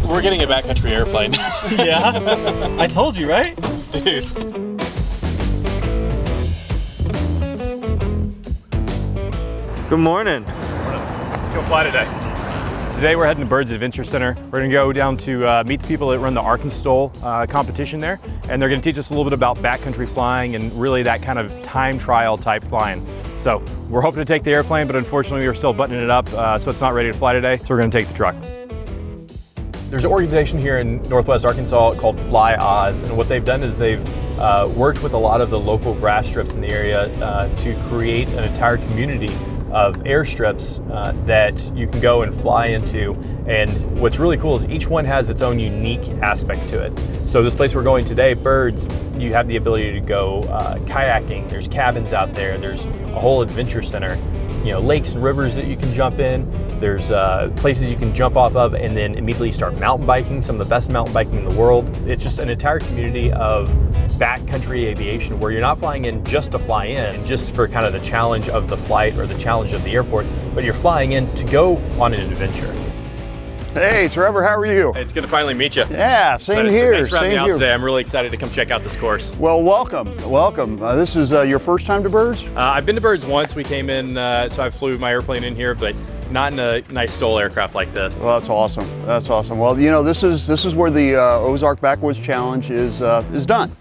We're getting a backcountry airplane. Yeah? I told you, right? Dude. Good morning. Let's go fly today. Today we're heading to Byrds Adventure Center. We're gonna go down to meet the people that run the ArkanSTOL competition there, and they're gonna teach us a little bit about backcountry flying and really that kind of time trial type flying. So we're hoping to take the airplane, but unfortunately we're still buttoning it up, so it's not ready to fly today, so we're gonna take the truck. There's an organization here in Northwest Arkansas called Fly Oz, and what they've done is they've worked with a lot of the local grass strips in the area to create an entire community of airstrips that you can go and fly into. And what's really cool is each one has its own unique aspect to it. So this place we're going today, Byrds, you have the ability to go kayaking. There's cabins out there. There's a whole adventure center. You know, lakes and rivers that you can jump in. There's places you can jump off of and then immediately start mountain biking, some of the best mountain biking in the world. It's just an entire community of backcountry aviation where you're not flying in just to fly in, just for kind of the challenge of the flight or the challenge of the airport, but you're flying in to go on an adventure. Hey, Trevor, how are you? It's good to finally meet you. Yeah, same here. Thanks for having me out here. today. I'm really excited to come check out this course. Well, welcome. This is your first time to Byrds? I've been to Byrds once. We came in, so I flew my airplane in here, but not in a nice STOL aircraft like this. Well, that's awesome. That's awesome. Well, you know, this is where the Ozark Backwoods Challenge is done.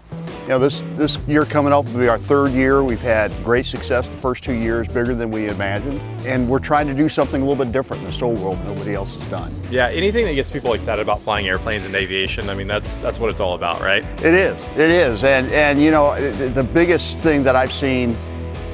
You know, this year coming up will be our third year. We've had great success the first 2 years, bigger than we imagined. And we're trying to do something a little bit different in the STOL world nobody else has done. Yeah, anything that gets people excited about flying airplanes and aviation, I mean, that's what it's all about, right? It is. And you know, the biggest thing that I've seen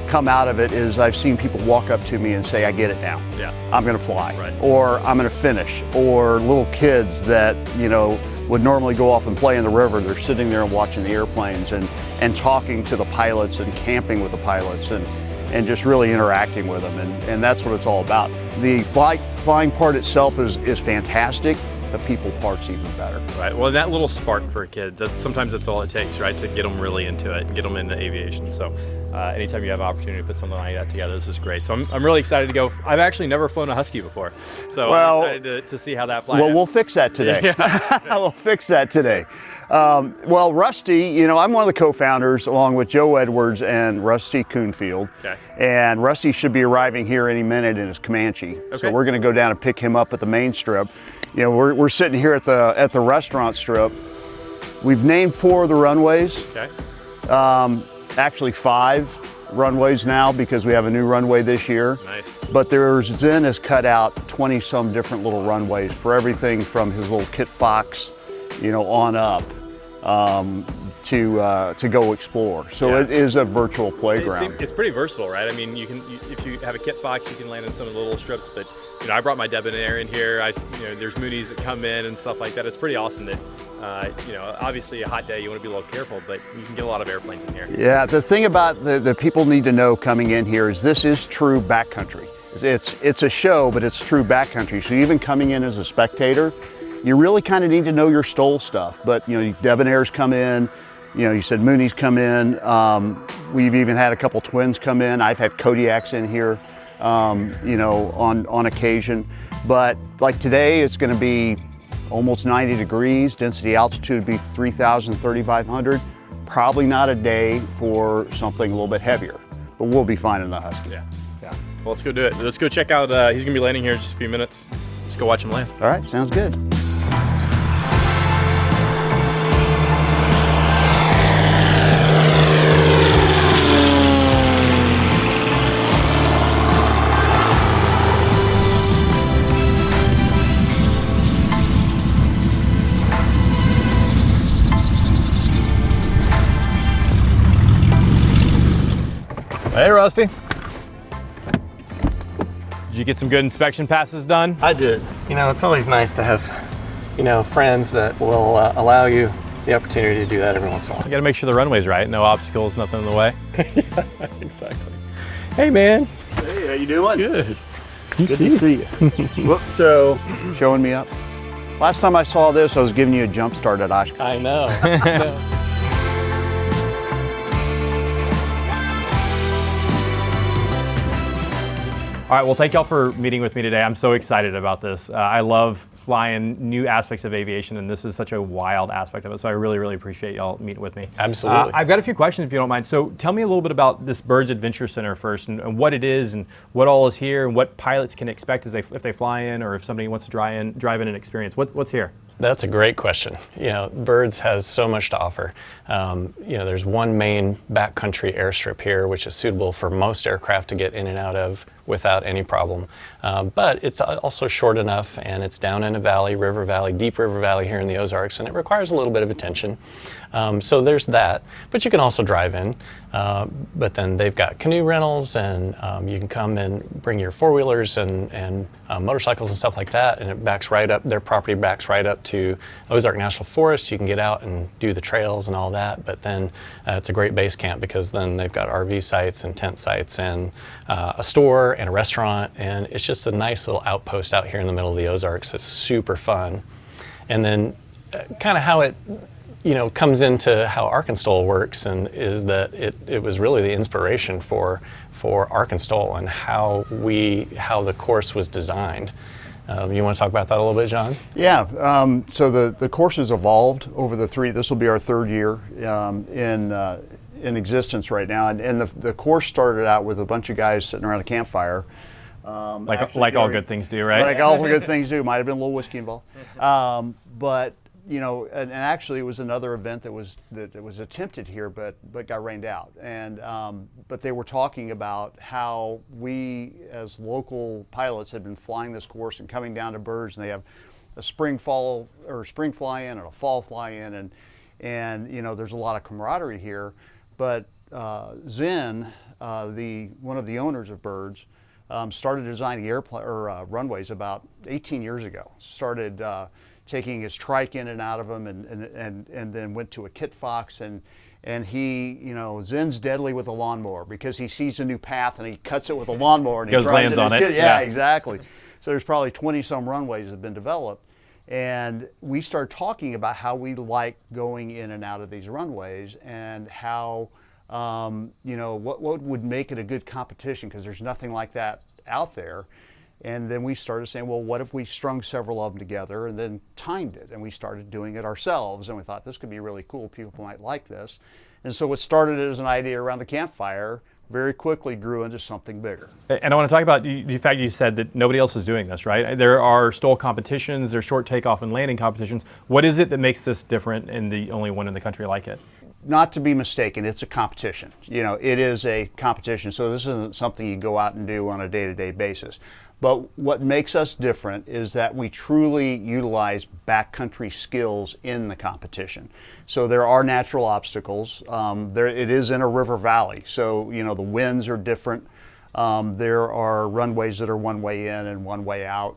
come out of it is I've seen people walk up to me and say, I get it now. Yeah. I'm gonna fly. Right. Or I'm gonna finish. Or little kids that, you know, would normally go off and play in the river, they're sitting there and watching the airplanes and talking to the pilots and camping with the pilots and just really interacting with them. And that's what it's all about. The flying part itself is fantastic. The people part's even better. Right, well, that little spark for a kid, sometimes that's all it takes, right, to get them really into it and get them into aviation. So anytime you have an opportunity to put something like that together, this is great. So I'm really excited to go. I've actually never flown a Husky before, so I'm excited to see how that flies. Well, we'll fix that today. We'll fix that today. Well, Rusty, you know, I'm one of the co-founders along with Joe Edwards and Rusty Coonfield. Okay. And Rusty should be arriving here any minute in his Comanche. Okay. So we're going to go down and pick him up at the main strip. You know, we're sitting here at the restaurant strip. We've named 4 of the runways. Okay. Actually 5 runways now because we have a new runway this year. Nice. But Zen has cut out 20-some different little runways for everything from his little Kit Fox, you know, on up to go explore. So yeah. It is a virtual playground. It's pretty versatile, right? I mean, if you have a Kit Fox, you can land in some of the little strips, but you know, I brought my debonair in here. You know, there's Moonies that come in and stuff like that. It's pretty awesome that, you know, obviously a hot day, you want to be a little careful, but you can get a lot of airplanes in here. Yeah, the thing about the people need to know coming in here is this is true backcountry. It's a show, but it's true backcountry. So even coming in as a spectator, you really kind of need to know your STOL stuff. But, you know, debonairs come in, you know, you said Moonies come in. We've even had a couple twins come in. I've had Kodiaks in here. You know, on occasion. But like today, it's going to be almost 90 degrees. Density altitude would be 3,000, 3,500. Probably not a day for something a little bit heavier, but we'll be fine in the Husky. Yeah. Well, let's go do it. Let's go check out, he's going to be landing here in just a few minutes. Let's go watch him land. All right, sounds good. Hey, Rusty. Did you get some good inspection passes done? I did. You know, it's always nice to have, you know, friends that will allow you the opportunity to do that every once in a while. You gotta make sure the runway's right. No obstacles, nothing in the way. Yeah, exactly. Hey, man. Hey, how you doing? Good. Good to see you. Whoop, so, showing me up. Last time I saw this, I was giving you a jump start at Oshkosh. I know. All right, well, thank y'all for meeting with me today. I'm so excited about this. I love flying new aspects of aviation, and this is such a wild aspect of it. So I really, really appreciate y'all meeting with me. Absolutely. I've got a few questions if you don't mind. So tell me a little bit about this Byrds Adventure Center first, and what it is, and what all is here, and what pilots can expect as if they fly in, or if somebody wants to drive in and experience. What's here? That's a great question. Byrds has so much to offer. There's one main backcountry airstrip here, which is suitable for most aircraft to get in and out of without any problem. But it's also short enough, and it's down in a valley, deep river valley here in the Ozarks, and it requires a little bit of attention. So there's that. But you can also drive in. But then they've got canoe rentals, and you can come and bring your four-wheelers and motorcycles and stuff like that, and it backs right up, their property backs right up to Ozark National Forest. You can get out and do the trails and all that, but then it's a great base camp, because then they've got RV sites and tent sites and a store and a restaurant, and it's just a nice little outpost out here in the middle of the Ozarks. It's super fun. And then kind of how it comes into how ArkanSTOL works, and is that it was really the inspiration for ArkanSTOL and how the course was designed. You want to talk about that a little bit, John? Yeah, so the course has evolved over this will be our third year in existence right now, and the course started out with a bunch of guys sitting around a campfire. Like all good things do, right? Like all good things do. Might have been a little whiskey involved. But and actually it was another event that was attempted here, but got rained out. And but they were talking about how we as local pilots had been flying this course and coming down to Byrds, and they have a spring fly-in and a fall fly-in, and there's a lot of camaraderie here. But Zen, one of the owners of Byrds, started designing runways about 18 years ago. Started taking his trike in and out of them, and then went to a kit fox, and he, Zen's deadly with a lawnmower, because he sees a new path and he cuts it with a lawnmower and he lands on it. Yeah, exactly. So there's probably 20 some runways that have been developed, and we started talking about how we like going in and out of these runways, and how what would make it a good competition, because there's nothing like that out there. And then we started saying, well, what if we strung several of them together and then timed it? And we started doing it ourselves, and we thought this could be really cool. People might like this. And so what started as an idea around the campfire very quickly grew into something bigger. And I want to talk about the fact you said that nobody else is doing this, right? There are STOL competitions, there's short takeoff and landing competitions. What is it that makes this different and the only one in the country like it? Not to be mistaken, it's a competition. It is a competition, so this isn't something you go out and do on a day-to-day basis. But what makes us different is that we truly utilize backcountry skills in the competition. So there are natural obstacles. It is in a river valley, so the winds are different. There are runways that are one way in and one way out.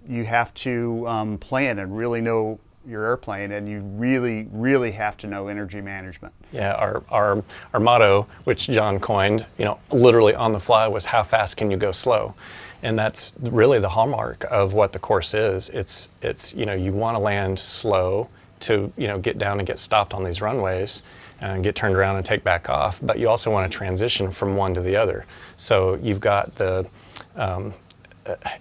You have to plan and really know your airplane, and you really, really have to know energy management. Yeah, our motto, which John coined, literally on the fly, was how fast can you go slow? And that's really the hallmark of what the course is. It's you want to land slow to get down and get stopped on these runways and get turned around and take back off, but you also want to transition from one to the other. So you've got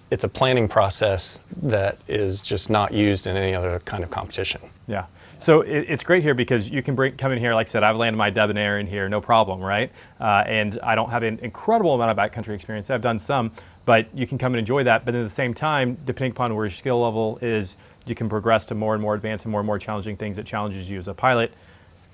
it's a planning process that is just not used in any other kind of competition. Yeah. So it's great here because you can come in here, like I said, I've landed my Debonair in here, no problem, right? And I don't have an incredible amount of backcountry experience. I've done some, but you can come and enjoy that. But at the same time, depending upon where your skill level is, you can progress to more and more advanced and more challenging things that challenges you as a pilot.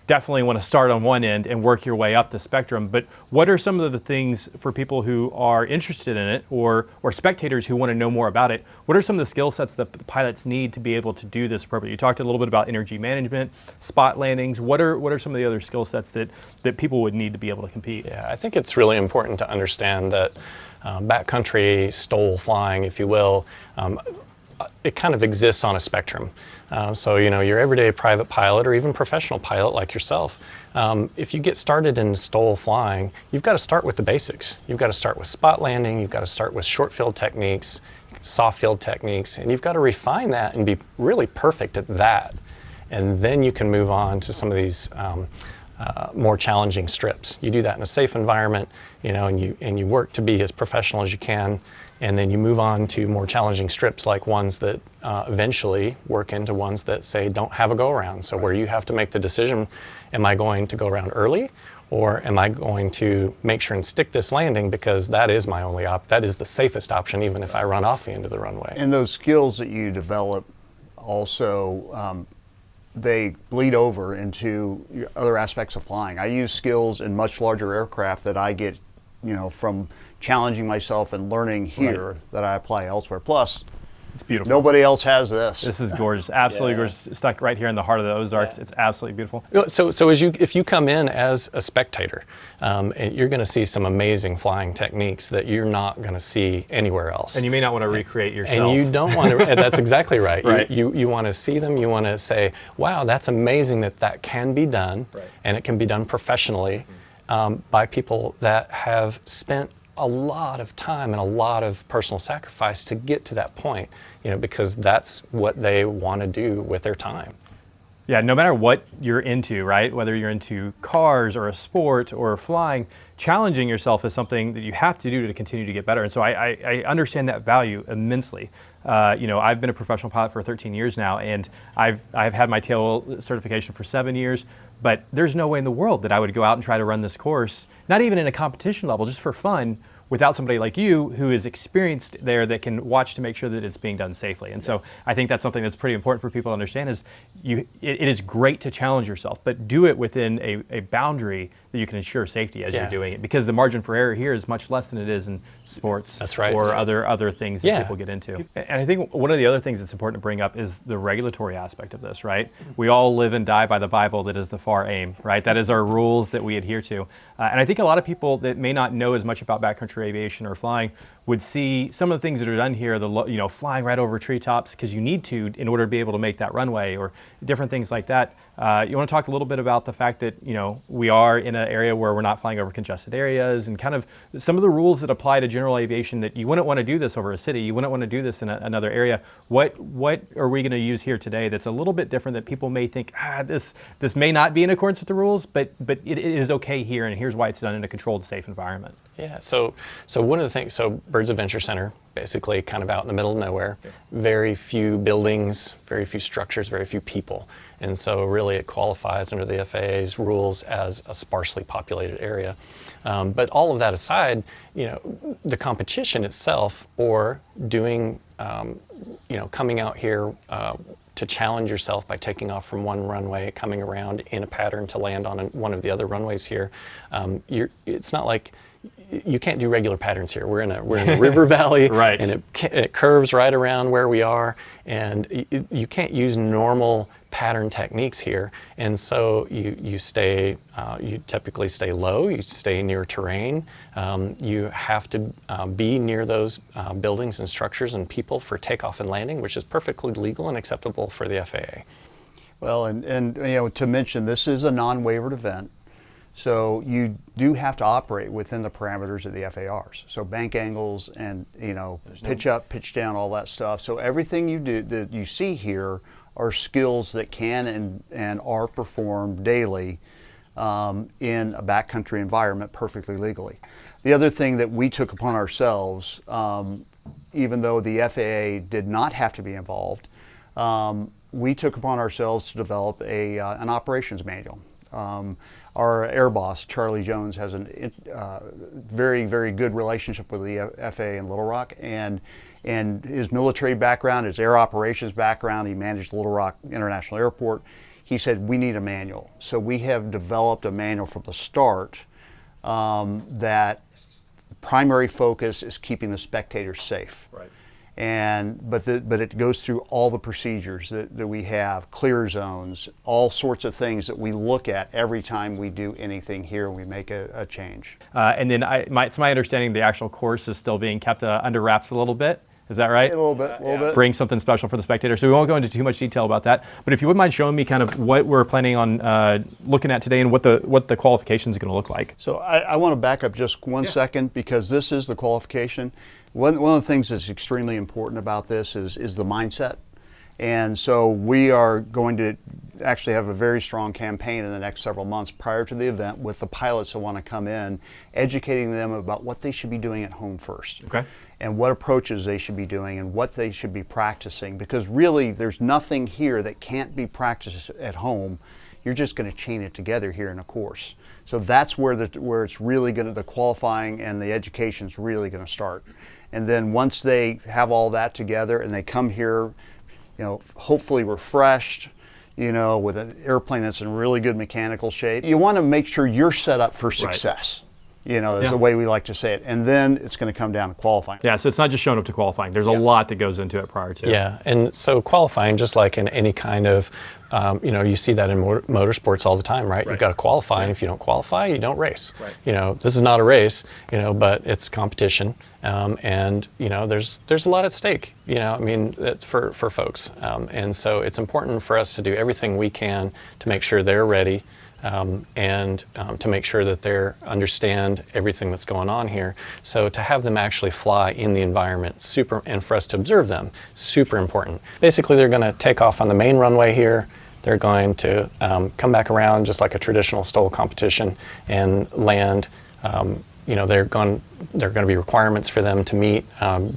Definitely want to start on one end and work your way up the spectrum. But what are some of the things for people who are interested in it, or spectators who want to know more about it? What are some of the skill sets that the pilots need to be able to do this appropriately? You talked a little bit about energy management, spot landings. What are some of the other skill sets that people would need to be able to compete? Yeah, I think it's really important to understand that backcountry STOL flying, if you will, it kind of exists on a spectrum. So your everyday private pilot or even professional pilot like yourself, if you get started in STOL flying, you've got to start with the basics. You've got to start with spot landing, you've got to start with short field techniques, soft field techniques, and you've got to refine that and be really perfect at that. And then you can move on to some of these more challenging strips. You do that in a safe environment, and you work to be as professional as you can, And then you move on to more challenging strips, like ones that eventually work into ones that say don't have a go around. So where you have to make the decision, am I going to go around early, or am I going to make sure and stick this landing because that is my only that is the safest option, even if I run off the end of the runway. And those skills that you develop also, they bleed over into other aspects of flying. I use skills in much larger aircraft that I get, from challenging myself and learning here that I apply elsewhere. Plus, it's beautiful. Nobody else has this. This is gorgeous, absolutely gorgeous. Stuck right here in the heart of the Ozarks. It's absolutely beautiful. So if you come in as a spectator, you're going to see some amazing flying techniques that you're not going to see anywhere else. And you may not want to recreate yourself. And you don't want to. That's exactly right. Right. You want to see them. You want to say, "Wow, that's amazing that can be done, and it can be done professionally by people that have spent a lot of time and a lot of personal sacrifice to get to that point, because that's what they want to do with their time." Yeah, no matter what you're into, right? Whether you're into cars or a sport or flying, challenging yourself is something that you have to do to continue to get better. And so I understand that value immensely. I've been a professional pilot for 13 years now, and I've had my tail certification for 7 years, but there's no way in the world that I would go out and try to run this course, not even in a competition level, just for fun, without somebody like you who is experienced there that can watch to make sure that it's being done safely. And so I think that's something that's pretty important for people to understand is it is great to challenge yourself, but do it within a boundary that you can ensure safety as you're doing it, because the margin for error here is much less than it is in sports. That's right. Or other things that people get into. And I think one of the other things that's important to bring up is the regulatory aspect of this, right? We all live and die by the Bible that is the FAR aim, right? That is our rules that we adhere to. And I think a lot of people that may not know as much about backcountry aviation or flying would see some of the things that are done here, flying right over treetops because you need to in order to be able to make that runway, or different things like that. You want to talk a little bit about the fact that we are in an area where we're not flying over congested areas, and kind of some of the rules that apply to general aviation, that you wouldn't want to do this over a city, you wouldn't want to do this in another area. What are we going to use here today that's a little bit different, that people may think this may not be in accordance with the rules, but it is okay here, and here's why it's done in a controlled, safe environment? Yeah, so one of the things, Byrds Adventure Center, basically kind of out in the middle of nowhere, very few buildings, very few structures, very few people. And so really it qualifies under the FAA's rules as a sparsely populated area. But all of that aside, the competition itself, or doing, coming out here to challenge yourself by taking off from one runway, coming around in a pattern to land on one of the other runways here, it's not like you can't do regular patterns here. We're in a river valley, right. And it curves right around where we are, and you can't use normal pattern techniques here. And so you typically stay low, you stay near terrain, you have to be near those buildings and structures and people for takeoff and landing, which is perfectly legal and acceptable for the FAA. Well, and to mention, this is a non-waivered event. So you do have to operate within the parameters of the FARs. So bank angles and pitch up, pitch down, all that stuff. So everything you do that you see here are skills that can and are performed daily in a backcountry environment perfectly legally. The other thing that we took upon ourselves, even though the FAA did not have to be involved, we took upon ourselves to develop an operations manual. Our air boss, Charlie Jones, has a very, very good relationship with the FAA in Little Rock, and his military background, his air operations background, he managed Little Rock International Airport. He said, we need a manual. So we have developed a manual from the start that primary focus is keeping the spectators safe. Right. But it goes through all the procedures that we have, clear zones, all sorts of things that we look at every time we do anything here, we make a change. And then it's my understanding the actual course is still being kept under wraps a little bit. Is that right? A little bit. Bring something special for the spectator. So we won't go into too much detail about that. But if you wouldn't mind showing me kind of what we're planning on looking at today and what the qualification is going to look like. So I want to back up just one second, because this is the qualification. One of the things that's extremely important about this is the mindset. And so we are going to actually have a very strong campaign in the next several months prior to the event with the pilots that want to come in, educating them about what they should be doing at home first. Okay. and what approaches they should be doing and what they should be practicing, because really there's nothing here that can't be practiced at home. You're just going to chain it together here in a course. So that's where it's really going to, the qualifying and the education is really going to start. And then once they have all that together and they come here, you know, hopefully refreshed, you know, with an airplane that's in really good mechanical shape, you want to make sure you're set up for success. Right. You know, is the way we like to say it. And then it's going to come down to qualifying. Yeah, so it's not just showing up to qualifying. There's a lot that goes into it prior to. Yeah, and so qualifying, just like in any kind of, you know, you see that in motorsports all the time, right? You've got to qualify, and if you don't qualify, you don't race. Right. You know, this is not a race, you know, but it's competition, and you know, there's a lot at stake. You know, I mean, for folks, and so it's important for us to do everything we can to make sure they're ready. And to make sure that they understand everything that's going on here. So to have them actually fly in the environment, and for us to observe them, super important. Basically, they're going to take off on the main runway here. They're going to come back around just like a traditional STOL competition and land. You know, there are going to be requirements for them to meet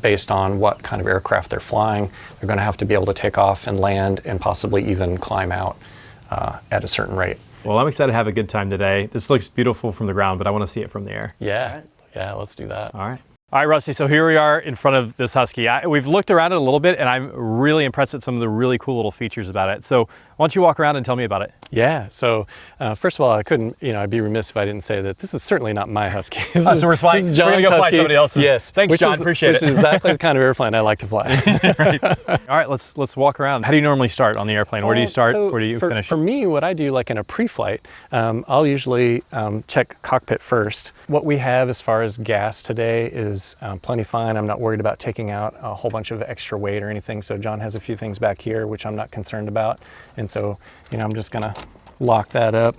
based on what kind of aircraft they're flying. They're going to have to be able to take off and land and possibly even climb out at a certain rate. Well, I'm excited to have a good time today. This looks beautiful from the ground, but I want to see it from the air. Yeah, yeah, let's do that. All right. All right, Rusty, so here we are in front of this Husky. We've looked around it a little bit, and I'm really impressed at some of the really cool little features about it. So why don't you walk around and tell me about it? Yeah, so first of all, I couldn't, you know, I'd be remiss if I didn't say that this is certainly not my Husky. So we're flying, we're going to go fly somebody else's. Yes. Thanks, John, appreciate it. This is exactly the kind of airplane I like to fly. Right. All right, let's walk around. How do you normally start on the airplane? Where do you start? Where do you finish? For me, what I do, like in a pre-flight, I'll usually check cockpit first. What we have as far as gas today is plenty fine. I'm not worried about taking out a whole bunch of extra weight or anything. So John has a few things back here, which I'm not concerned about. And so, you know, I'm just gonna lock that up.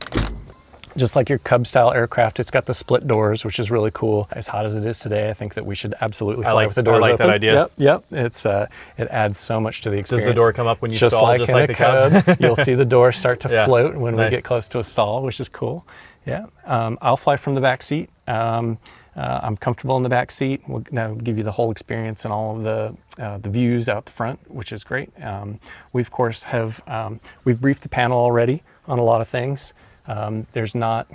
Just like your Cub style aircraft, it's got the split doors, which is really cool. As hot as it is today, I think that we should absolutely fly with the doors open. I like that idea. Yep. It's it adds so much to the experience. Does the door come up when you just stall, like just in like a the Cub? You'll see the door start to float when Nice. we get close to a stall, which is cool. Yeah, I'll fly from the back seat. I'm comfortable in the back seat. That'll give you the whole experience and all of the views out the front, which is great. We of course have we've briefed the panel already on a lot of things. There's not.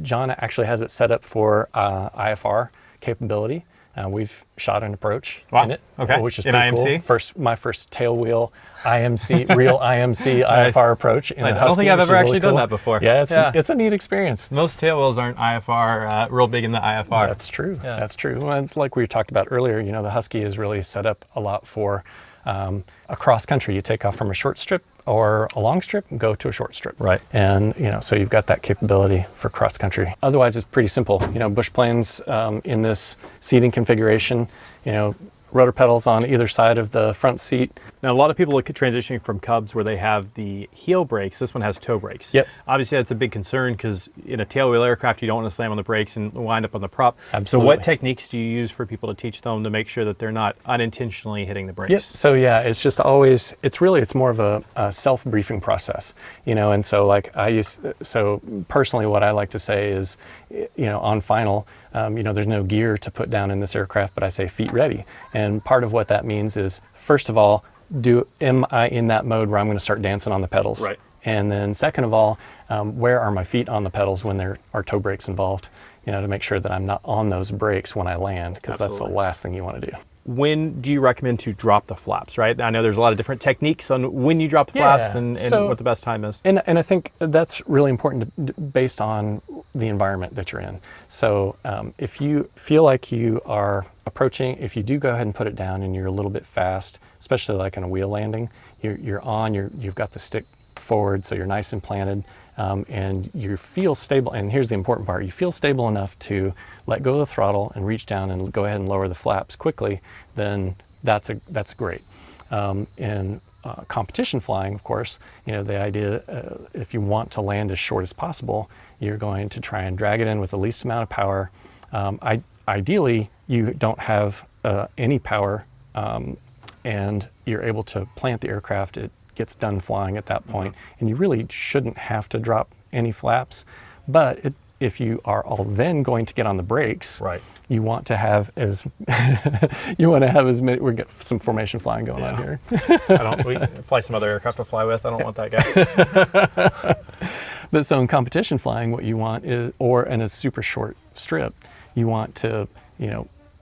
John actually has it set up for IFR capability. We've shot an approach in it, which is pretty IMC? cool. My first tail wheel IMC, real IMC Nice. IFR approach. In Nice. a I don't Husky, think I've which is ever really actually cool. done that before. Yeah, it's a neat experience. Most tail wheels aren't IFR, real big in the IFR. That's true. Yeah. That's true. Well, it's like we talked about earlier. You know, the Husky is really set up a lot for a cross country. You take off from a short strip or a long strip and go to a short strip. Right. And, you know, so you've got that capability for cross country. Otherwise, it's pretty simple. You know, bush planes in this seating configuration, you know, rotor pedals on either side of the front seat. Now, a lot of people look at transitioning from Cubs where they have the heel brakes. This one has toe brakes. Yep. Obviously, that's a big concern because in a tailwheel aircraft, you don't want to slam on the brakes and wind up on the prop. Absolutely. So what techniques do you use for people to teach them to make sure that they're not unintentionally hitting the brakes? Yep. So yeah, it's just always, it's more of a self-briefing process, you know, and so like so personally what I like to say is, you know, on final, you know, there's no gear to put down in this aircraft, but I say feet ready. And part of what that means is, first of all, am I in that mode where I'm going to start dancing on the pedals? Right. And then second of all, where are my feet on the pedals when there are toe brakes involved? You know, to make sure that I'm not on those brakes when I land, because that's the last thing you want to do. When do you recommend to drop the flaps, right? I know there's a lot of different techniques on when you drop the flaps and what the best time is. And I think that's really important based on the environment that you're in. So if you feel like you are approaching, if you do go ahead and put it down and you're a little bit fast, especially like in a wheel landing, you've got the stick forward, so you're nice and planted, and you feel stable. And here's the important part: you feel stable enough to let go of the throttle and reach down and go ahead and lower the flaps quickly. Then that's great. In competition flying, of course, you know, the idea if you want to land as short as possible, you're going to try and drag it in with the least amount of power. Ideally, you don't have any power, and you're able to plant the aircraft. It gets done flying at that point, and you really shouldn't have to drop any flaps, but if you are all then going to get on the brakes, Right. you want to have as many. We get some formation flying going on here. We fly some other aircraft to fly with. I don't want that guy. But so in competition flying, what you want is, or in a super short strip, you want to,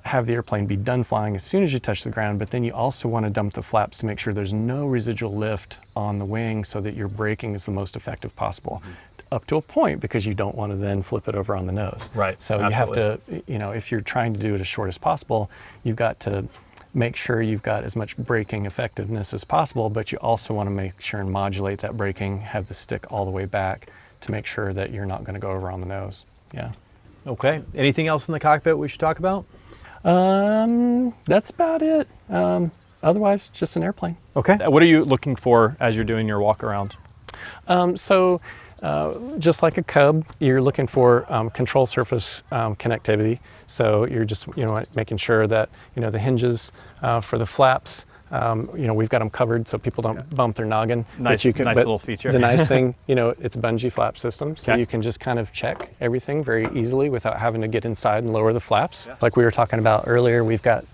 have the airplane be done flying as soon as you touch the ground, but then you also want to dump the flaps to make sure there's no residual lift on the wing so that your braking is the most effective possible. Up to a point, because you don't want to then flip it over on the nose. Right. So you have to, if you're trying to do it as short as possible, you've got to make sure you've got as much braking effectiveness as possible, but you also want to make sure and modulate that braking, have the stick all the way back to make sure that you're not going to go over on the nose. Yeah. Okay. Anything else in the cockpit we should talk about? That's about it. Otherwise, just an airplane. Okay. What are you looking for as you're doing your walk around? Just like a Cub, you're looking for control surface connectivity. So you're just making sure that the hinges for the flaps, we've got them covered so people don't bump their noggin. Nice little feature. The nice thing, it's a bungee flap system, so Okay. you can just kind of check everything very easily without having to get inside and lower the flaps. Yeah. Like we were talking about earlier, we've got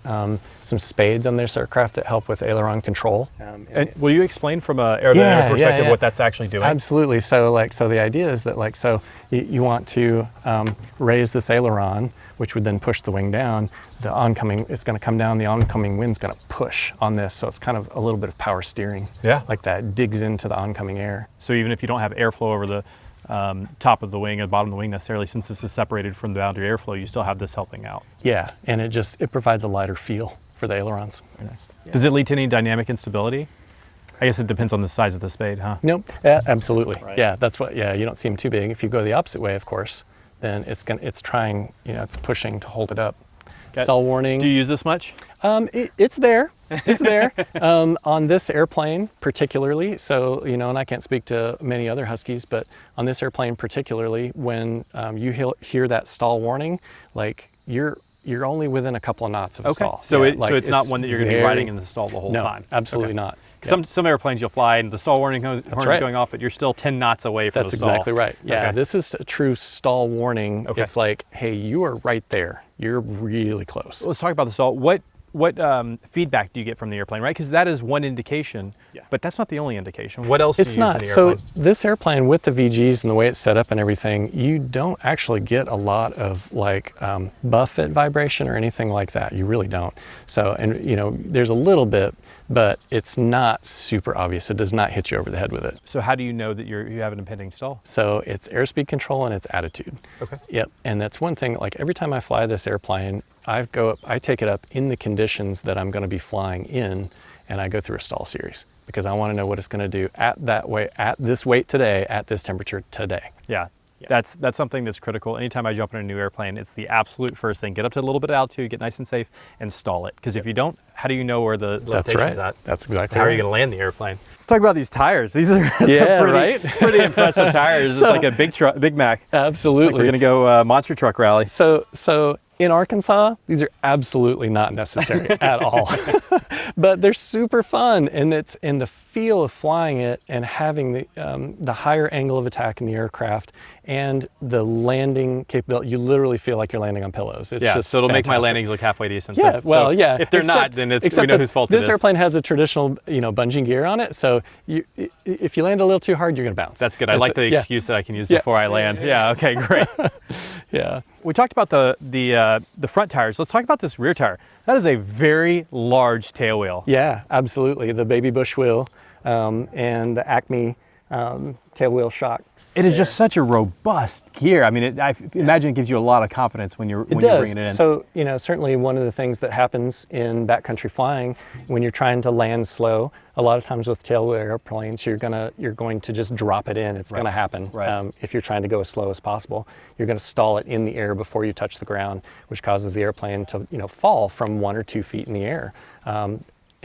some spades on this aircraft that help with aileron control. And will you explain from a aerodynamic perspective what that's actually doing? Absolutely. So the idea is that you want to raise this aileron, which would then push the wing down. It's going to come down, the oncoming wind's going to push on this, so it's kind of a little bit of power steering. Yeah. Like that digs into the oncoming air. So even if you don't have airflow over the top of the wing or bottom of the wing necessarily, since this is separated from the boundary airflow, you still have this helping out. Yeah, and it provides a lighter feel for the ailerons. Very nice. Yeah. Does it lead to any dynamic instability? I guess it depends on the size of the spade, huh? Nope. Yeah, absolutely. Right. Yeah, that's what. Yeah, you don't see them too big. If you go the opposite way, of course, then it's pushing to hold it up. Stall warning. Do you use this much? It's there. It's there on this airplane particularly. So and I can't speak to many other Huskies, but on this airplane particularly, when you hear that stall warning, like you're only within a couple of knots of a stall. So yeah, so it's not one that you're going to be riding in the stall the whole time. No, absolutely not. Some airplanes you'll fly and the stall warning horn is going off, but you're still 10 knots away from the stall. That's exactly right. Yeah, Okay. This is a true stall warning. Okay. It's like, hey, you are right there. You're really close. Let's talk about the stall. What feedback do you get from the airplane, right? Because that is one indication, but that's not the only indication. What else do you use in the airplane? So this airplane with the VGs and the way it's set up and everything, you don't actually get a lot of buffet vibration or anything like that. You really don't. So, and there's a little bit, but it's not super obvious. It does not hit you over the head with it. So how do you know that you have an impending stall? So it's airspeed control and it's attitude. Okay. Yep. And that's one thing, like every time I fly this airplane, I take it up in the conditions that I'm going to be flying in, and I go through a stall series because I want to know what it's going to do at this weight today, at this temperature today. Yeah. That's something that's critical. Anytime I jump in a new airplane, it's the absolute first thing. Get up to a little bit of altitude, get nice and safe, and stall it. Because if you don't, how do you know where the limitation's at? That's exactly How right. are you going to land the airplane? Let's talk about these tires. These are pretty impressive tires. So, it's like a Big Mac. Absolutely. Like we're going to go monster truck rally. So in Arkansas, these are absolutely not necessary at all. But they're super fun, and it's in the feel of flying it and having the higher angle of attack in the aircraft and the landing capability. You literally feel like you're landing on pillows. It's just so it'll make my fantastic. landings look halfway decent. Yeah, If they're not, then we know whose fault it is. This airplane has a traditional, bungee gear on it, so if you land a little too hard, you're gonna bounce. That's good. I like the excuse that I can use before I land. Yeah. Okay. Great. Yeah. We talked about the front tires. Let's talk about this rear tire. That is a very large tail wheel. Yeah, absolutely. The Baby Bush wheel and the Acme tail wheel shock. It is just such a robust gear. I mean, I imagine it gives you a lot of confidence when you're bringing it in. So, certainly one of the things that happens in backcountry flying when you're trying to land slow, a lot of times with tail wheel airplanes, you're going to just drop it in. It's going to happen. Right. If you're trying to go as slow as possible, you're going to stall it in the air before you touch the ground, which causes the airplane to fall from 1 or 2 feet in the air.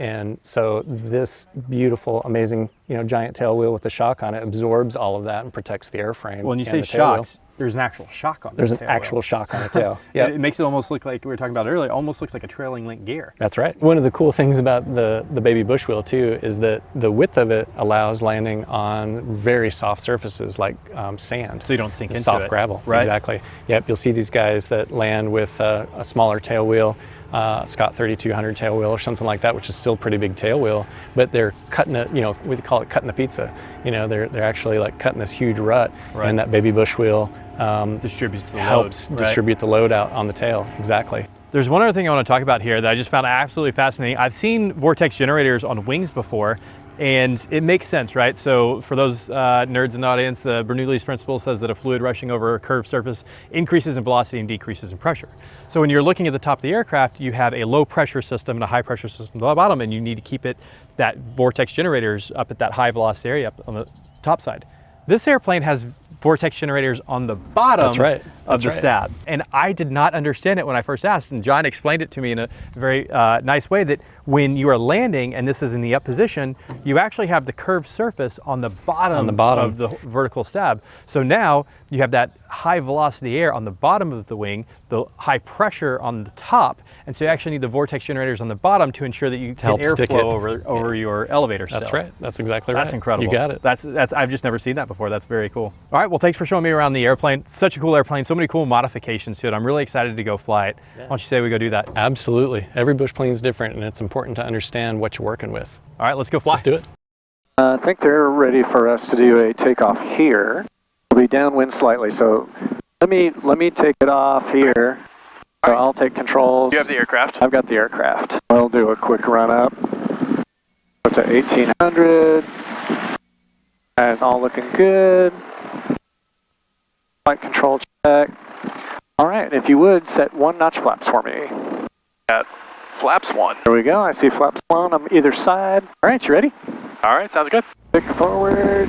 And so this beautiful, amazing, giant tail wheel with the shock on it absorbs all of that and protects the airframe. When you and say the tail wheel. shocks, there's an actual shock on There's the an tail actual wheel. shock on the tail. Yeah, Yep. it makes it almost look like we were talking about earlier. Almost looks like a trailing link gear. That's right. One of the cool things about the baby bush wheel too is that the width of it allows landing on very soft surfaces like sand. So you don't sink into soft it, gravel. right? Exactly. Yep. You'll see these guys that land with a smaller tail wheel, Scott 3200 tail wheel or something like that, which is still a pretty big tail wheel, but they're cutting it, you know, we call it cutting the pizza. You know, they're actually like cutting this huge rut, Right. and that baby bush wheel Distributes the helps load, right? distribute the load out on the tail. Exactly. There's one other thing I want to talk about here that I just found absolutely fascinating. I've seen vortex generators on wings before, and it makes sense, right? So for those nerds in the audience, the Bernoulli's principle says that a fluid rushing over a curved surface increases in velocity and decreases in pressure. So when you're looking at the top of the aircraft, you have a low pressure system and a high pressure system at the bottom, and you need to keep it, that vortex generators up at that high velocity area up on the top side. This airplane has vortex generators on the bottom That's right. of That's the right. stab. And I did not understand it when I first asked, and John explained it to me in a very nice way, that when you are landing, and this is in the up position, you actually have the curved surface on the bottom of the vertical stab. So now you have that high velocity air on the bottom of the wing, the high pressure on the top, and so you actually need the vortex generators on the bottom to ensure that you get help stick airflow it. over your elevator still. That's right. That's exactly right. That's incredible. You got it. That's I've just never seen that before. That's very cool. All right, well, thanks for showing me around the airplane. Such a cool airplane, so many cool modifications to it. I'm really excited to go fly it. Why don't you say we go do that? Absolutely. Every bush plane is different, and it's important to understand what you're working with. All right, let's go fly. Let's do it. I think they're ready for us to do a takeoff here. We'll be downwind slightly, so let me take it off here. So I'll take controls. You have the aircraft. I've got the aircraft. We'll do a quick run up. Go to 1800. That's all looking good. Flight control check. All right, if you would, set 1 notch flaps for me. Got flaps 1. There we go. I see flaps 1 on either side. All right, you ready? All right, sounds good. Kick forward.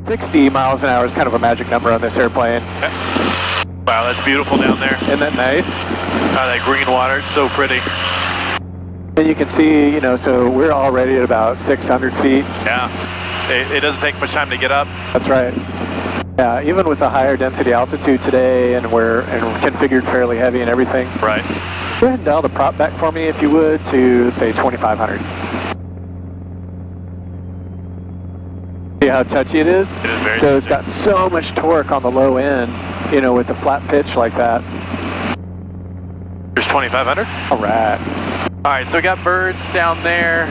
$60 miles an hour is kind of a magic number on this airplane. Wow, that's beautiful down there. Isn't that nice? That green water, it's so pretty. And you can see, you know, so we're already at about 600 feet. Yeah, it doesn't take much time to get up. That's right. Yeah, even with the higher density altitude today, and we're configured fairly heavy and everything. Right. Go ahead and dial the prop back for me, if you would, to say 2,500. See how touchy it is? It is very So it's touchy. got so much torque on the low end, you know, with the flat pitch like that. There's 2,500. All right. All right, so we got Byrds down there.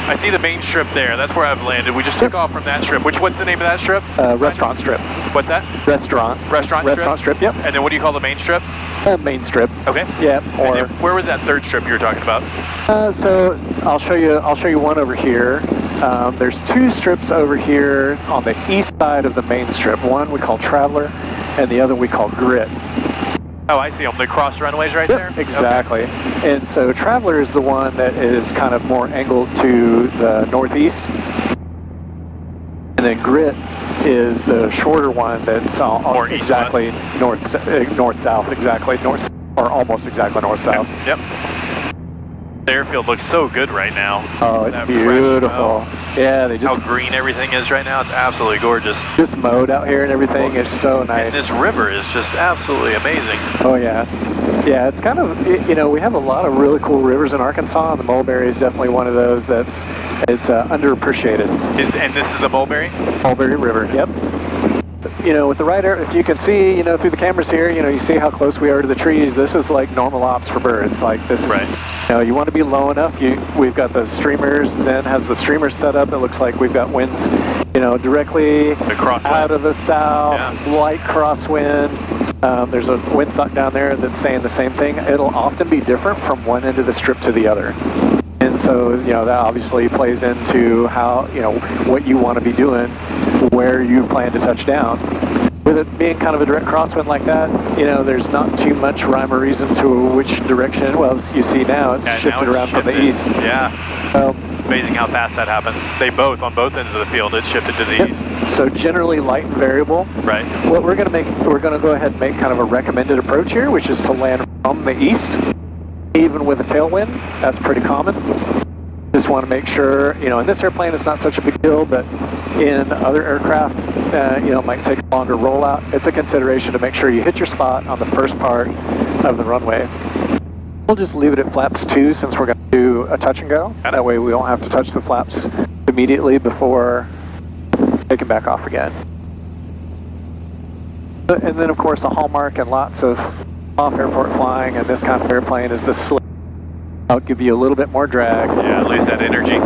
I see the main strip there. That's where I've landed. We just took off from that strip. What's the name of that strip? Restaurant strip. What's that? Restaurant strip, yep. And then what do you call the main strip? Main strip. Okay. Yep. And Or then where was that third strip you were talking about? so I'll show you one over here. There's 2 strips over here on the east side of the main strip. One we call Traveler, and the other we call Grit. Oh, I see them. The cross runways right there? Exactly. And so Traveler is the one that is kind of more angled to the northeast. And then Grit is the shorter one that's More exactly north-south, exactly, north, or almost exactly north-south. Yep. The airfield looks so good right now. Oh, it's That beautiful. fresh Yeah, they How just green everything is right now. It's absolutely gorgeous. mowed out here and everything. It's so nice. And this river is just absolutely amazing. Oh yeah, yeah. It's kind of, you know, we have a lot of really cool rivers in Arkansas, and the Mulberry is definitely one of those that's underappreciated. And this is the Mulberry? Mulberry River. Yep. You know, with the right air, if you can see, you know, through the cameras here, you know, you see how close we are to the trees. This is like normal ops for birds. Like this is, Right. you know, you want to be low enough. We've got the streamers. Zen has the streamers set up. It looks like we've got winds, you know, directly out of the south, light crosswind. There's a windsock down there that's saying the same thing. It'll often be different from one end of the strip to the other. And so, you know, that obviously plays into how, you know, what you want to be doing, where you plan to touch down. with it being kind of a direct crosswind like that, you know, there's not too much rhyme or reason to which direction. Well, as you see now, it's shifted around from the east. Yeah. Amazing how fast that happens. They both, on both ends of the field, it's shifted to the east. So generally light and variable. Right. What we're going to go ahead and make kind of a recommended approach here, which is to land from the east, even with a tailwind. That's pretty common. Just want to make sure, you know, in this airplane it's not such a big deal, but in other aircraft, you know, it might take a longer rollout. It's a consideration to make sure you hit your spot on the first part of the runway. We'll just leave it at flaps 2 since we're going to do a touch and go. That way we don't have to touch the flaps immediately before taking back off again. And then of course a hallmark and lots of off-airport flying and this kind of airplane is the slip. I'll give you a little bit more drag. Yeah, lose that energy.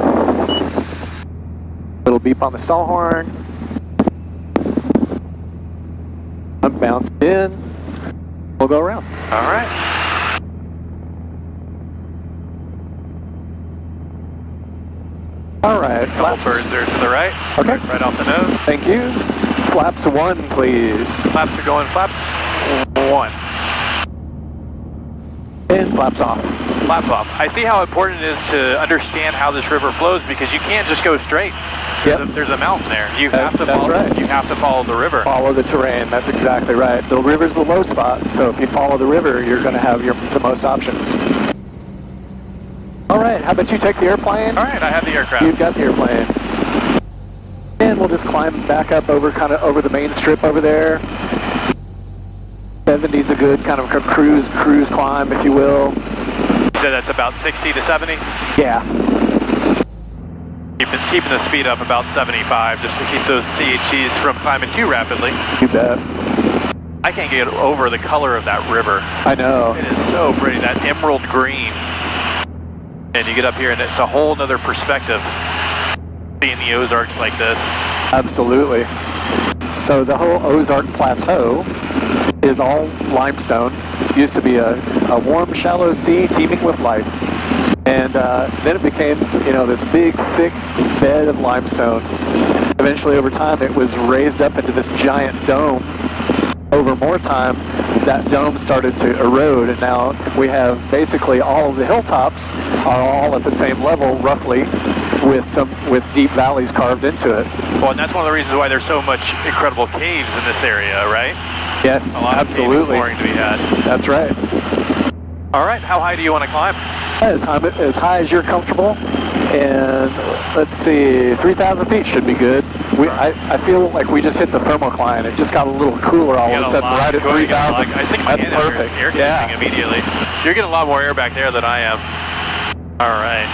Little beep on the stall horn. Bounce in. We'll go around. All right. All right. Couple birds there to the right. Okay. Right off the nose. Thank you. Flaps 1, please. Flaps are going flaps 1. And flaps off. Flaps off. I see how important it is to understand how this river flows because you can't just go straight. There's a mountain there. You have to follow. Right. You have to follow the river. Follow the terrain. That's exactly right. The river's the low spot, so if you follow the river, you're going to have the most options. All right. How about you take the airplane? All right. I have the aircraft. You've got the airplane. And we'll just climb back up over the main strip over there. 70's a good kind of cruise climb, if you will. You said that's about 60 to 70? Yeah. Keeping the speed up about 75 just to keep those CHCs from climbing too rapidly. You bet. I can't get over the color of that river. I know. It is so pretty, that emerald green. And you get up here and it's a whole nother perspective seeing the Ozarks like this. Absolutely. So the whole Ozark Plateau is all limestone. It used to be a warm, shallow sea teeming with life. And then it became, you know, this big, thick bed of limestone. Eventually, over time, it was raised up into this giant dome. Over more time, that dome started to erode, and now we have basically all of the hilltops are all at the same level, roughly, with deep valleys carved into it. Well, and that's one of the reasons why there's so much incredible caves in this area, right? Yes, a lot absolutely. Of cave exploring to be had. That's right. All right, how high do you want to climb? As high as you're comfortable, and let's see, 3,000 feet should be good. I feel like we just hit the thermocline. It just got a little cooler all of a sudden, right at 3,000. I think that's perfect. Air conditioning immediately. You're getting a lot more air back there than I am. All right.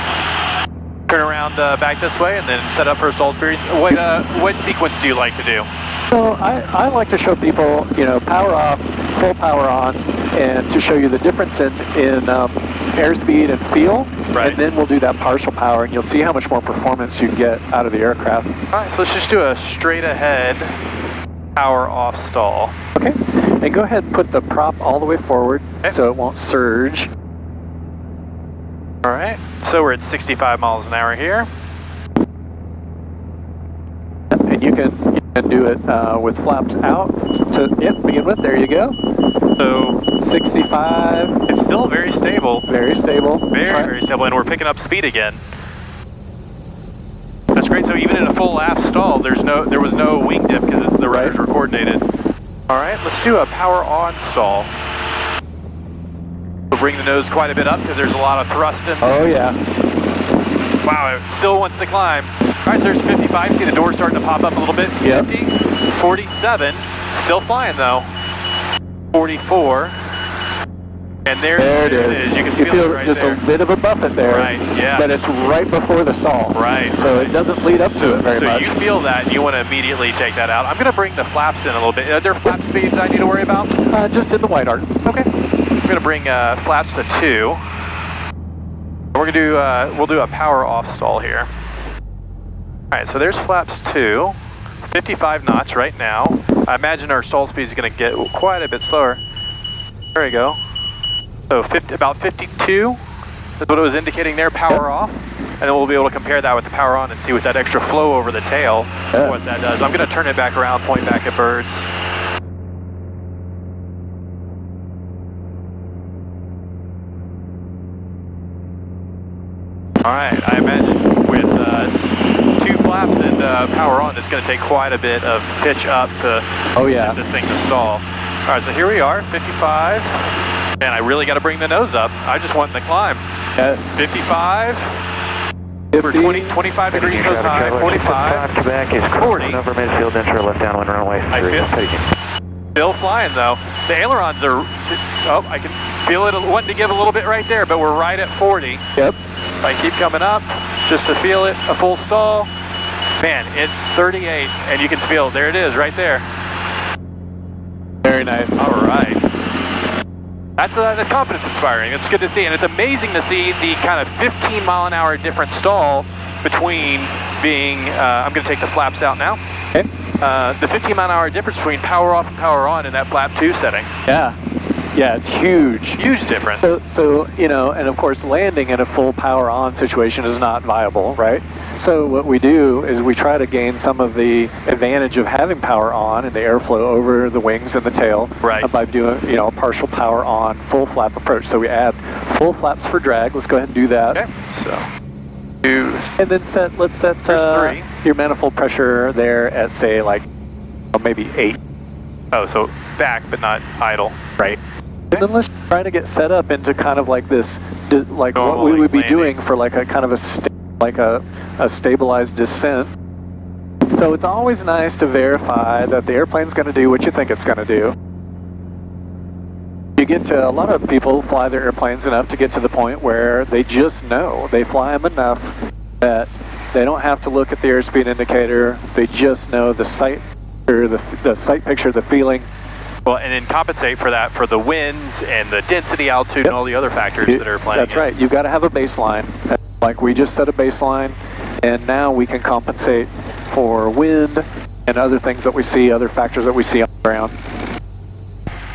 Turn around back this way and then set up for stall speed. What sequence do you like to do? So I like to show people, you know, power off, full power on, and to show you the difference in airspeed and feel. Right. And then we'll do that partial power, and you'll see how much more performance you get out of the aircraft. All right, so let's just do a straight ahead power off stall. Okay, and go ahead and put the prop all the way forward so it won't surge. All right, so we're at 65 miles an hour here. And you can do it with flaps out to begin with. There you go. So 65. It's still very stable. Very stable. Very stable, and we're picking up speed again. That's great. So even in a full aft stall, there was no wing dip because the rudders were coordinated. All right, let's do a power on stall. We'll bring the nose quite a bit up because there's a lot of thrust in. Oh yeah. Wow, it still wants to climb. All right, so there's 55. See the door starting to pop up a little bit. 50, 47. Still flying though. 44. And there it is. You can feel it right just there. a bit of a buffet there. Right, yeah. But it's right before the stall. Right. So it doesn't lead up to it very much. So you feel that and you want to immediately take that out. I'm going to bring the flaps in a little bit. Are there flap speeds I need to worry about? Just in the white arc. Okay. I'm going to bring flaps to 2. We're going to do, we'll do a power off stall here. All right, so there's flaps 2. 55 knots right now. I imagine our stall speed is going to get quite a bit slower. There we go. So about 52 is what it was indicating there, power off. And then we'll be able to compare that with the power on and see what that extra flow over the tail, what that does. I'm going to turn it back around, point back at Byrds. All right, I imagine with 2 flaps and power on, it's going to take quite a bit of pitch up to get this thing to stall. All right, so here we are, 55. Man, I really got to bring the nose up. I just want the climb. Yes. 55. We're 25 degrees nose high, 45. Quebec is 40. over midfield, enter left downwind runway 3. Still flying though. The ailerons are, oh, I can feel it wanting to give a little bit right there, but we're right at 40. Yep. If I keep coming up, just to feel it, a full stall. Man, it's 38, and you can feel, there it is, right there. Very nice. All right. That's confidence inspiring. It's good to see, and it's amazing to see the kind of 15-mile-an-hour different stall between being, I'm going to take the flaps out now. Okay. The 15-mile-an-hour difference between power off and power on in that flap 2 setting. Yeah. Yeah, it's huge. Huge difference. So, you know, and of course landing in a full power on situation is not viable, right? So what we do is we try to gain some of the advantage of having power on and the airflow over the wings and the tail, right, by doing, you know, a partial power on full flap approach. So we add full flaps for drag. Let's go ahead and do that. Okay. So, and then let's set 3. Your manifold pressure there at, say, like maybe 8. Oh, so back but not idle. Right. And then let's try to get set up into kind of like this, like normal, what we would be landing. doing for like a kind of a stabilized descent. So it's always nice to verify that the airplane's going to do what you think it's going to do. You get to, a lot of people fly their airplanes enough to get to the point where they just know. They fly them enough that they don't have to look at the airspeed indicator. They just know the sight, or the sight picture, the feeling. Well, and then compensate for that for the winds and the density, altitude, and all the other factors that are playing. That's right. You've got to have a baseline. Like we just set a baseline, and now we can compensate for wind and other things that we see, other factors that we see on the ground.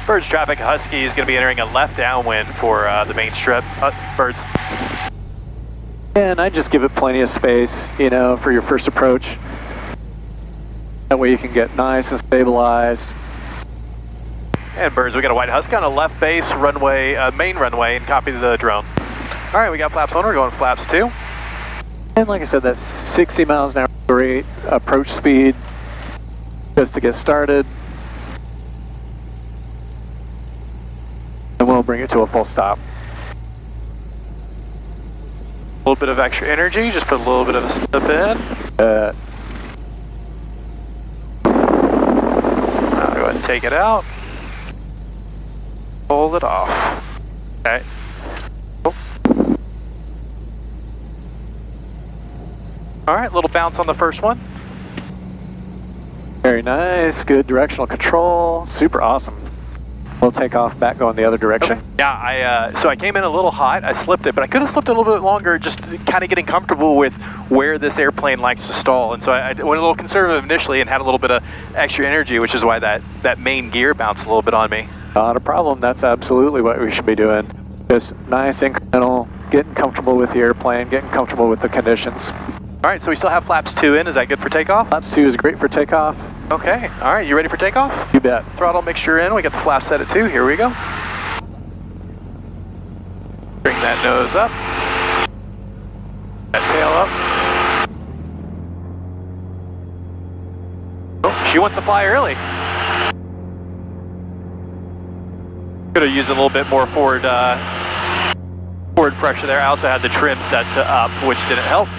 Byrds traffic, Husky is going to be entering a left downwind for the main strip. Byrds. And I just give it plenty of space, you know, for your first approach. That way you can get nice and stabilized. And Byrds, we got a white Husky on a left base runway, main runway, and copy the drone. All right, we got flaps on, we're going flaps 2. And like I said, that's 60 miles an hour, great approach speed, just to get started. And we'll bring it to a full stop. A little bit of extra energy, just put a little bit of a slip in. Now go ahead and take it out. Pull it off. Okay. Oh. All right, little bounce on the first one. Very nice, good directional control, super awesome. We'll take off back going the other direction. Okay. Yeah, so I came in a little hot, I slipped it, but I could have slipped it a little bit longer, just kind of getting comfortable with where this airplane likes to stall. And so I went a little conservative initially and had a little bit of extra energy, which is why that main gear bounced a little bit on me. Not a problem, that's absolutely what we should be doing. Just nice incremental, getting comfortable with the airplane, getting comfortable with the conditions. All right, so we still have flaps 2 in, is that good for takeoff? Flaps 2 is great for takeoff. Okay, all right, you ready for takeoff? You bet. Throttle mixture in, we got the flaps set at 2, here we go. Bring that nose up. That tail up. Oh, she wants to fly early. Could have used a little bit more forward pressure there. I also had the trim set to up, which didn't help.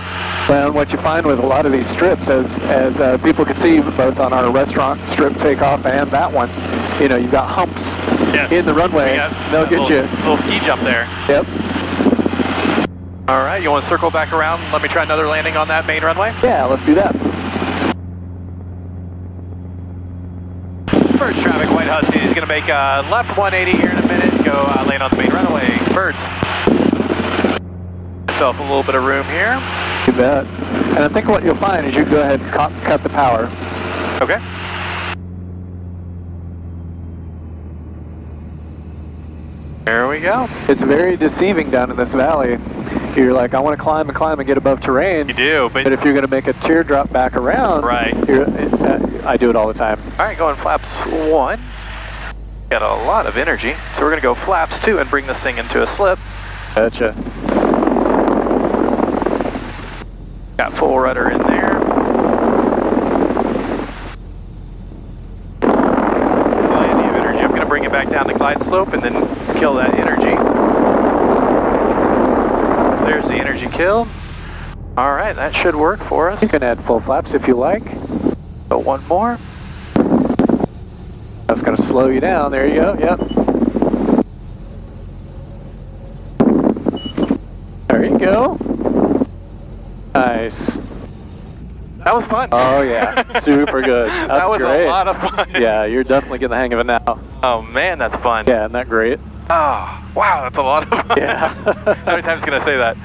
Well, what you find with a lot of these strips, as people can see both on our restaurant strip takeoff and that one, you know, you've got humps in the runway. They'll get you. Little ski jump there. Yep. All right, you want to circle back around and let me try another landing on that main runway? Yeah, let's do that. Byrds traffic, White Husky is going to make a left 180 here in a minute and go land on the main runway. Byrds. Myself a little bit of room here. You bet. And I think what you'll find is you go ahead and cut the power. Okay. There we go. It's very deceiving down in this valley. You're like, I want to climb and climb and get above terrain. You do, but if you're going to make a teardrop back around, right. I do it all the time. All right, going flaps 1. Got a lot of energy, so we're going to go flaps 2 and bring this thing into a slip. Gotcha. Got full rudder in there. Plenty of energy. I'm going to bring it back down the glide slope and then kill that energy. There's the energy killed. All right, that should work for us. You can add full flaps if you like. So one more. That's going to slow you down. There you go. Yep. There you go. Nice. That was fun. Oh yeah, super good. That's that was great. a lot of fun. Yeah, you're definitely getting the hang of it now. Oh man, that's fun. Yeah, isn't that great? Oh, wow, that's a lot of fun. Yeah. How many times can I say that?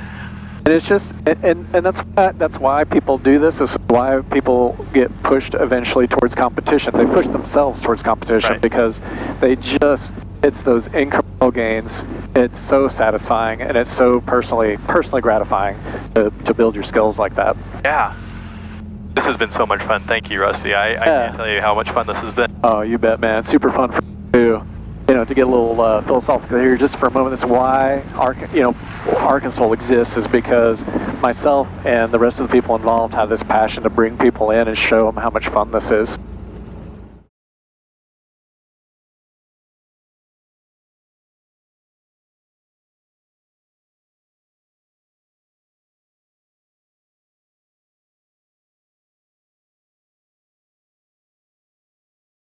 And it's just, and that's why people do this. This is why people get pushed eventually towards competition. They push themselves towards competition Right. because they just, it's those incremental gains. It's so satisfying and it's so personally gratifying to build your skills like that. Yeah. This has been so much fun. Thank you, Rusty. I can't tell you how much fun this has been. Oh, you bet, man. It's super fun for you. You know, to get a little philosophical here just for a moment, this is why ArkanSTOL exists, is because myself and the rest of the people involved have this passion to bring people in and show them how much fun this is.